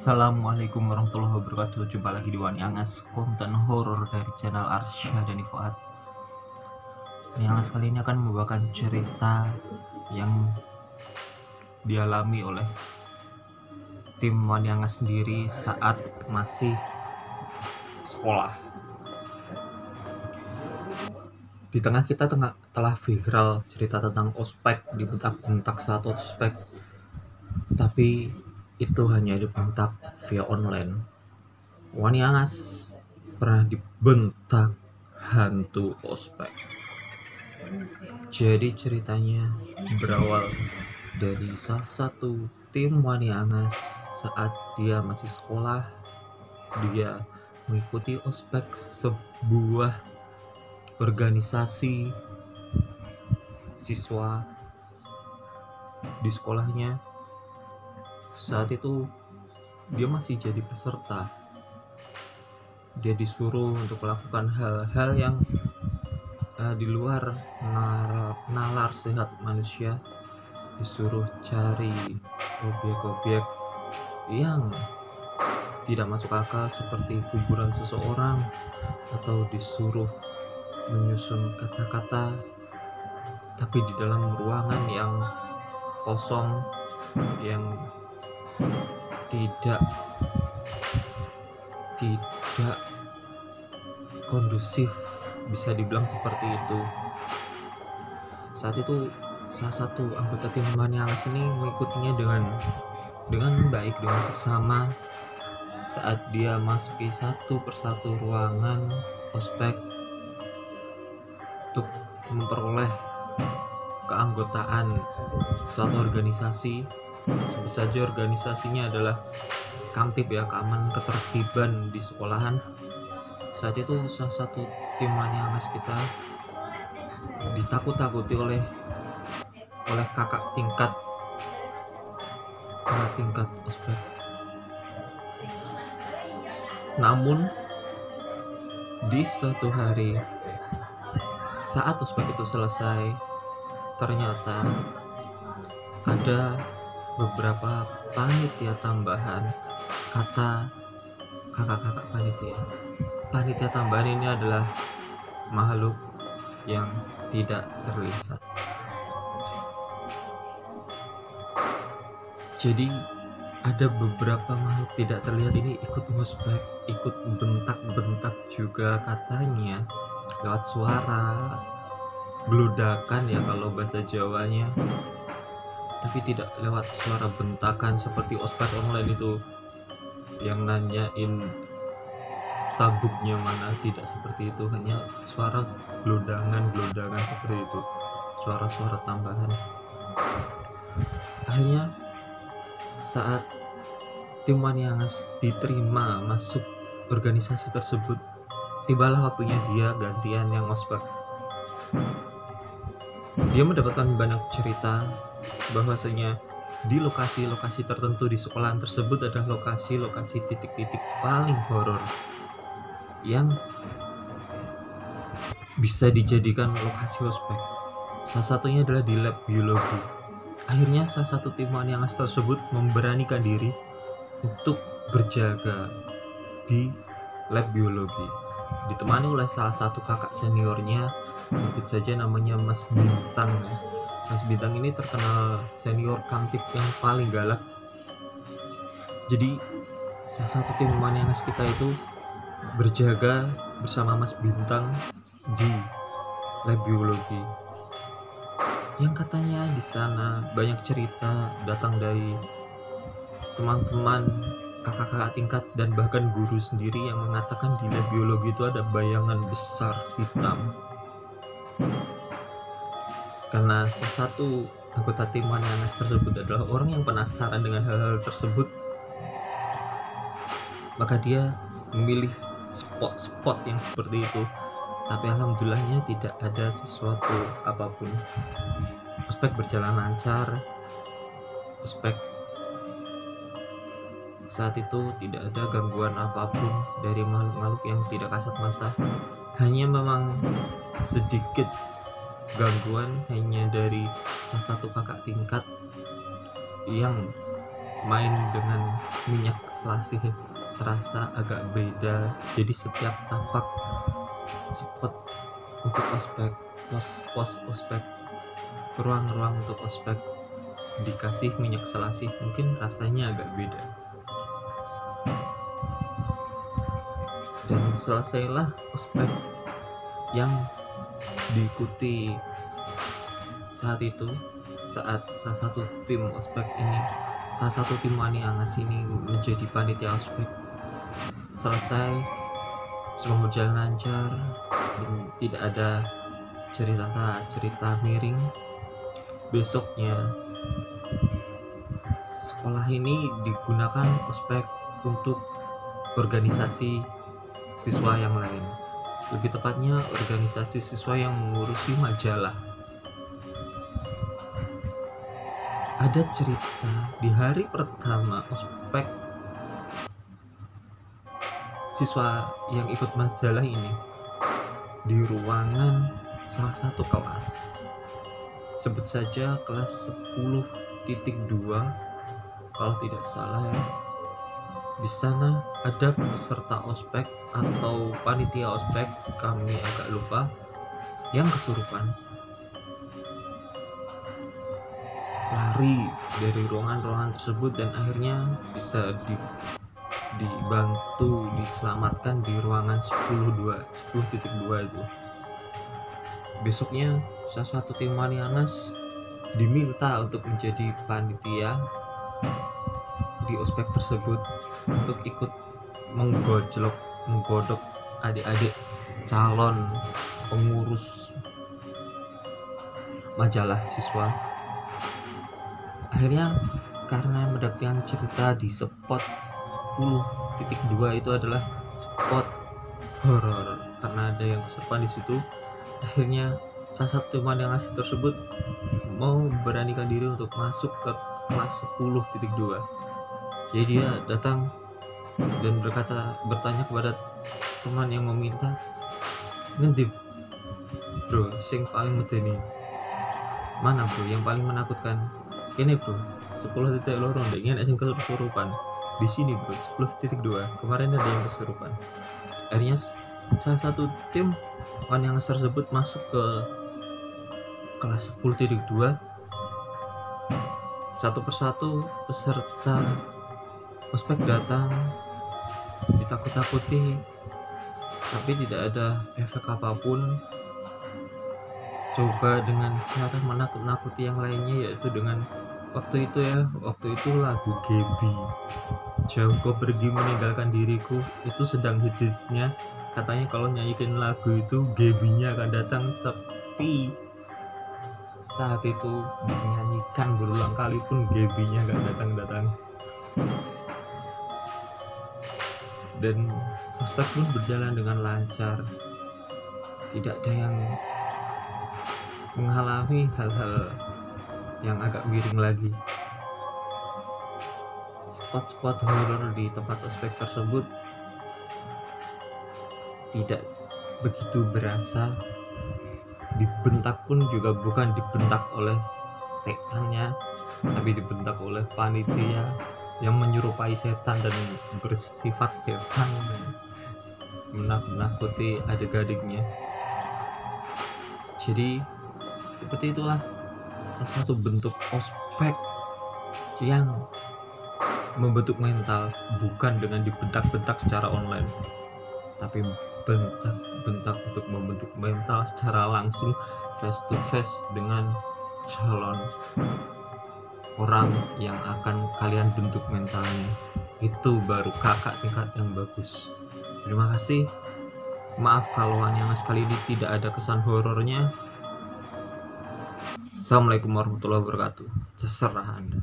Assalamualaikum warahmatullahi wabarakatuh. Jumpa lagi di Wani Angas, konten horor dari channel Arsya dan Fuad. Wani Angas kali ini akan membawakan cerita yang dialami oleh tim Wani Angas sendiri saat masih sekolah. Di tengah kita telah viral cerita tentang ospek, dibentak-bentak saat ospek, tapi itu hanya dibentak via online. Wani Angas pernah dibentak hantu ospek. Jadi ceritanya berawal dari salah satu tim Wani Angas saat dia masih sekolah. Dia mengikuti ospek sebuah organisasi siswa di sekolahnya. Saat itu dia masih jadi peserta. Dia disuruh untuk melakukan hal-hal yang di luar nalar sehat manusia. Disuruh cari objek-objek yang tidak masuk akal seperti kuburan seseorang, atau disuruh menyusun kata-kata tapi di dalam ruangan yang kosong, yang tidak kondusif, bisa dibilang seperti itu. Saat itu salah satu anggota tim Wani Angas ini mengikutinya dengan baik, dengan seksama. Saat dia masuki satu persatu ruangan ospek untuk memperoleh keanggotaan suatu organisasi, sebut saja organisasinya adalah Kamtib, ya, keamanan ketertiban di sekolahan. Saat itu salah satu tim Wani Angas kita ditakut-takuti oleh kakak tingkat ospek. Namun di suatu hari saat ospek itu selesai, ternyata ada beberapa panitia tambahan. Kata kakak-kakak panitia tambahan ini adalah makhluk yang tidak terlihat. Jadi ada beberapa makhluk tidak terlihat ini ikut ngospek, ikut bentak-bentak juga, katanya lewat suara, geludakan ya kalau bahasa Jawanya, tapi tidak lewat suara bentakan seperti ospek online itu yang nanyain sabuknya mana. Tidak seperti itu, hanya suara gelodangan seperti itu, suara-suara tambahan. Akhirnya saat tim Wani Angas diterima masuk organisasi tersebut, tibalah waktunya dia gantian yang ospek. Dia mendapatkan banyak cerita bahwasanya di lokasi-lokasi tertentu di sekolahan tersebut adalah lokasi-lokasi titik-titik paling horor yang bisa dijadikan lokasi ospek. Salah satunya adalah di lab biologi. Akhirnya salah satu tim Wani Angas tersebut memberanikan diri untuk berjaga di lab biologi, ditemani oleh salah satu kakak seniornya, sebut saja namanya Mas Bintang. Mas Bintang ini terkenal senior Kamtib yang paling galak. Jadi salah satu tim Wani Angas kita itu berjaga bersama Mas Bintang di lab biologi, yang katanya di sana banyak cerita datang dari teman-teman, kakak-kakak tingkat, dan bahkan guru sendiri yang mengatakan di lab biologi itu ada bayangan besar hitam. Karena salah satu anggota tim Wani Angas tersebut adalah orang yang penasaran dengan hal-hal tersebut, maka dia memilih spot-spot yang seperti itu. Tapi alhamdulillahnya tidak ada sesuatu apapun. Ospek berjalan lancar. Ospek saat itu tidak ada gangguan apapun dari makhluk-makhluk yang tidak kasat mata. Hanya memang sedikit gangguan hanya dari salah satu kakak tingkat yang main dengan minyak selasih terasa agak beda. Jadi setiap tapak spot untuk ospek, pos ospek, ruang-ruang untuk ospek dikasih minyak selasih, mungkin rasanya agak beda. Dan selesailah ospek yang diikuti saat itu, saat salah satu tim ospek ini, salah satu tim Wani Angas ini menjadi panitia ospek. Selesai, semua berjalan lancar dan tidak ada cerita miring. Besoknya sekolah ini digunakan ospek untuk organisasi siswa yang lain, lebih tepatnya organisasi siswa yang mengurusi majalah. Ada cerita di hari pertama ospek, siswa yang ikut majalah ini di ruangan salah satu kelas, sebut saja kelas 10.2 kalau tidak salah ya. Di sana ada peserta ospek atau panitia ospek, kami agak lupa, yang kesurupan. Lari dari ruangan-ruangan tersebut dan akhirnya bisa dibantu diselamatkan di ruangan 10.2 itu. Besoknya salah satu tim Wani Angas diminta untuk menjadi panitia di ospek tersebut untuk ikut menggodok adik-adik calon pengurus majalah siswa. Akhirnya karena mendapatkan cerita di spot 10.2 itu adalah spot horor karena ada yang kesurupan di situ, akhirnya salah satu teman yang asli tersebut mau beranikan diri untuk masuk ke kelas 10.2. Jadi dia datang dan bertanya kepada teman yang meminta, "Ngendi bro sing paling medeni? Mana bro yang paling menakutkan?" "Kene bro, 10.2 ndek ngene sing kesurupan. Di sini bro, 10.2. Kemarin ada yang kesurupan." Akhirnya salah satu tim Wani Angas tersebut masuk ke kelas 10.2. Satu persatu peserta ospek datang, ditakut-takuti, tapi tidak ada efek apapun. Coba dengan cara menakut-nakuti yang lainnya, yaitu dengan waktu itu lagu Gaby, "Jauh kau pergi meninggalkan diriku," itu sedang hitsnya. Katanya kalau nyanyiin lagu itu Gaby-nya akan datang, tapi saat itu dinyanyikan berulang kali pun Gaby-nya gak datang-datang. Dan ospek pun berjalan dengan lancar, tidak ada yang mengalami hal-hal yang agak miring lagi. Spot-spot horor di tempat ospek tersebut tidak begitu berasa. Dibentak pun juga bukan dibentak oleh setannya, tapi dibentak oleh panitia yang menyerupai setan dan bersifat setan, menakut-nakuti adik-adiknya. Jadi seperti itulah salah satu bentuk ospek yang membentuk mental, bukan dengan dibentak-bentak secara online, tapi bentak-bentak untuk membentuk mental secara langsung, face to face dengan calon orang yang akan kalian bentuk mentalnya. Itu baru kakak tingkat yang bagus. Terima kasih. Maaf kalau Wani Angas kali ini tidak ada kesan horornya. Assalamualaikum warahmatullahi wabarakatuh. Terserah Anda.